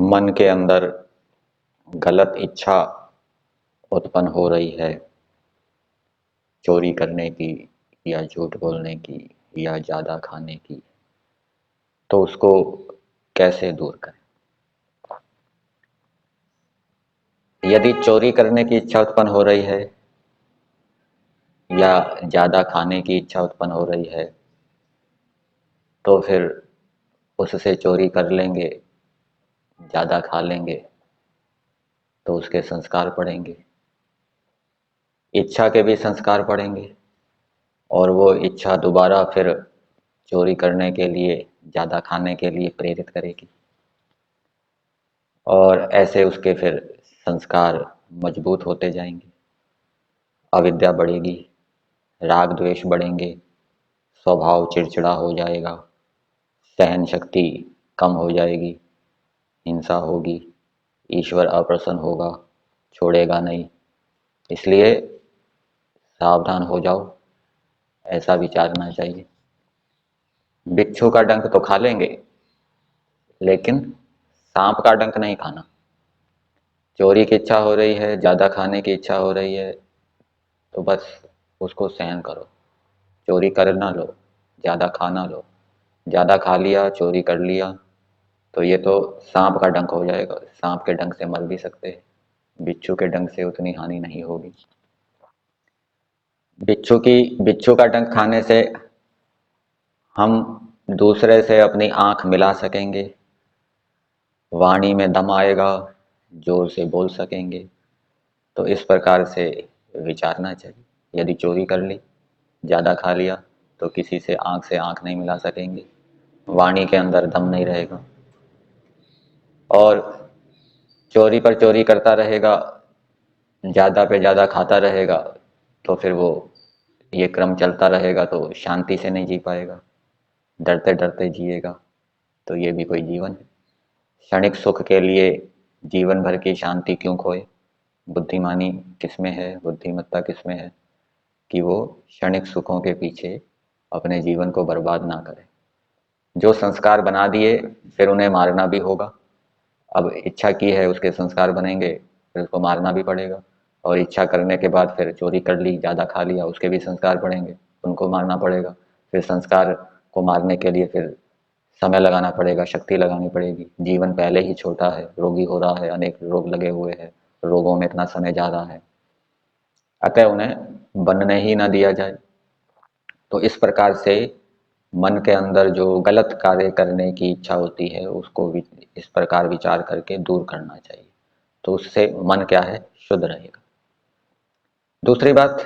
मन के अंदर गलत इच्छा उत्पन्न हो रही है, चोरी करने की या झूठ बोलने की या ज़्यादा खाने की, तो उसको कैसे दूर करें? यदि चोरी करने की इच्छा उत्पन्न हो रही है या ज़्यादा खाने की इच्छा उत्पन्न हो रही है, तो फिर उससे चोरी कर लेंगे, ज़्यादा खा लेंगे, तो उसके संस्कार पड़ेंगे, इच्छा के भी संस्कार पड़ेंगे और वो इच्छा दोबारा फिर चोरी करने के लिए, ज़्यादा खाने के लिए प्रेरित करेगी और ऐसे उसके फिर संस्कार मजबूत होते जाएंगे, अविद्या बढ़ेगी, राग द्वेष बढ़ेंगे, स्वभाव चिड़चिड़ा हो जाएगा, सहन शक्ति कम हो जाएगी, हिंसा होगी, ईश्वर अप्रसन्न होगा, छोड़ेगा नहीं। इसलिए सावधान हो जाओ, ऐसा विचारना चाहिए। बिच्छू का डंक तो खा लेंगे, लेकिन सांप का डंक नहीं खाना। चोरी की इच्छा हो रही है, ज़्यादा खाने की इच्छा हो रही है, तो बस उसको सहन करो, चोरी कर ना लो, ज़्यादा खा ना लो। ज़्यादा खा लिया, चोरी कर लिया, तो ये तो सांप का डंक हो जाएगा। सांप के डंक से मर भी सकते हैं, बिच्छू के डंक से उतनी हानि नहीं होगी। बिच्छू का डंक खाने से हम दूसरे से अपनी आंख मिला सकेंगे, वाणी में दम आएगा, जोर से बोल सकेंगे। तो इस प्रकार से विचारना चाहिए। यदि चोरी कर ली, ज़्यादा खा लिया, तो किसी से आंख नहीं मिला सकेंगे, वाणी के अंदर दम नहीं रहेगा और चोरी पर चोरी करता रहेगा, ज़्यादा पे ज़्यादा खाता रहेगा, तो फिर वो ये क्रम चलता रहेगा तो शांति से नहीं जी पाएगा, डरते डरते जिएगा। तो ये भी कोई जीवन है? क्षणिक सुख के लिए जीवन भर की शांति क्यों खोए? बुद्धिमानी किसमें है, बुद्धिमत्ता किसमें है कि वो क्षणिक सुखों के पीछे अपने जीवन को बर्बाद ना करे। जो संस्कार बना दिए फिर उन्हें मारना भी होगा। अब इच्छा की है, उसके संस्कार बनेंगे, फिर उसको मारना भी पड़ेगा। और इच्छा करने के बाद फिर चोरी कर ली, ज़्यादा खा लिया, उसके भी संस्कार पड़ेंगे, उनको मारना पड़ेगा। फिर संस्कार को मारने के लिए फिर समय लगाना पड़ेगा, शक्ति लगानी पड़ेगी। जीवन पहले ही छोटा है, रोगी हो रहा है, अनेक रोग लगे हुए हैं, रोगों में इतना समय जा रहा है, अतः उन्हें बनने ही ना दिया जाए। तो इस प्रकार से मन के अंदर जो गलत कार्य करने की इच्छा होती है उसको भी इस प्रकार विचार करके दूर करना चाहिए, तो उससे मन क्या है, शुद्ध रहेगा। दूसरी बात,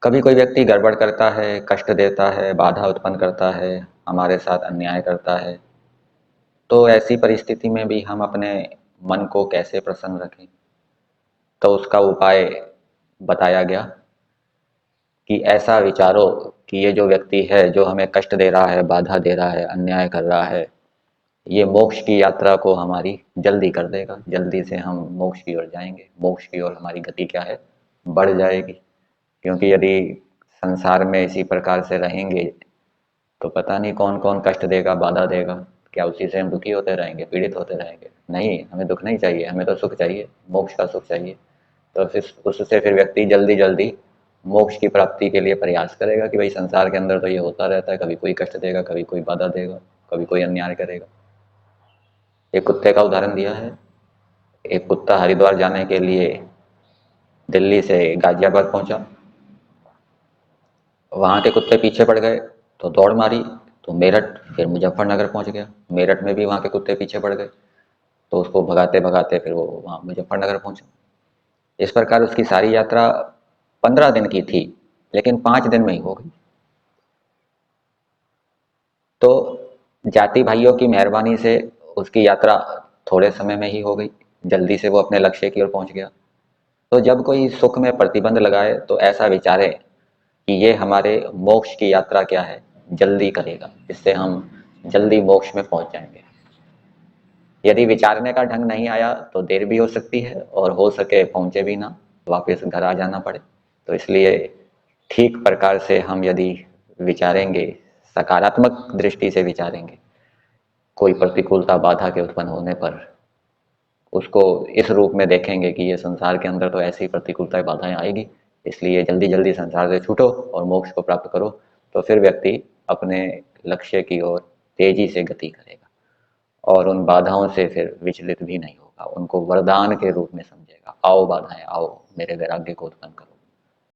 कभी कोई व्यक्ति गड़बड़ करता है, कष्ट देता है, बाधा उत्पन्न करता है, हमारे साथ अन्याय करता है, तो ऐसी परिस्थिति में भी हम अपने मन को कैसे प्रसन्न रखें? तो उसका उपाय बताया गया कि ऐसा विचारो कि ये जो व्यक्ति है, जो हमें कष्ट दे रहा है, बाधा दे रहा है, अन्याय कर रहा है, ये मोक्ष की यात्रा को हमारी जल्दी कर देगा, जल्दी से हम मोक्ष की ओर जाएंगे, मोक्ष की ओर हमारी गति क्या है, बढ़ जाएगी। क्योंकि यदि संसार में इसी प्रकार से रहेंगे तो पता नहीं कौन कौन कष्ट देगा, बाधा देगा, क्या उसी से हम दुखी होते रहेंगे, पीड़ित होते रहेंगे? नहीं, हमें दुख नहीं चाहिए, हमें तो सुख चाहिए, मोक्ष का सुख चाहिए। तो फिर उससे फिर व्यक्ति जल्दी जल्दी मोक्ष की प्राप्ति के लिए प्रयास करेगा कि भाई संसार के अंदर तो ये होता रहता है, कभी कोई कष्ट देगा, कभी कोई बाधा देगा, कभी कोई अन्याय करेगा। एक कुत्ते का उदाहरण दिया है। एक कुत्ता हरिद्वार जाने के लिए दिल्ली से गाजियाबाद पहुंचा, वहां के कुत्ते पीछे पड़ गए तो दौड़ मारी, तो मेरठ फिर मुजफ्फरनगर पहुंच गया, मेरठ में भी वहां के कुत्ते पीछे पड़ गए, तो उसको भगाते भगाते फिर वो वहां मुजफ्फरनगर पहुंचा। इस प्रकार उसकी सारी यात्रा 15 दिन की थी, लेकिन 5 दिन में ही हो गई। तो जाति भाइयों की मेहरबानी से उसकी यात्रा थोड़े समय में ही हो गई, जल्दी से वो अपने लक्ष्य की ओर पहुंच गया। तो जब कोई सुख में प्रतिबंध लगाए तो ऐसा विचारे कि ये हमारे मोक्ष की यात्रा क्या है, जल्दी करेगा, इससे हम जल्दी मोक्ष में पहुंच जाएंगे। यदि विचारने का ढंग नहीं आया तो देर भी हो सकती है और हो सके पहुंचे भी ना, वापस घर आ जाना पड़े। तो इसलिए ठीक प्रकार से हम यदि विचारेंगे, सकारात्मक दृष्टि से विचारेंगे, कोई प्रतिकूलता बाधा के उत्पन्न होने पर उसको इस रूप में देखेंगे कि ये संसार के अंदर तो ऐसी प्रतिकूलताएं बाधाएं आएगी, इसलिए जल्दी जल्दी संसार से छूटो और मोक्ष को प्राप्त करो, तो फिर व्यक्ति अपने लक्ष्य की ओर तेजी से गति करेगा और उन बाधाओं से फिर विचलित भी नहीं होगा, उनको वरदान के रूप में समझेगा, आओ बाधाएं आओ, मेरे वैराग्य को उत्पन्न करो।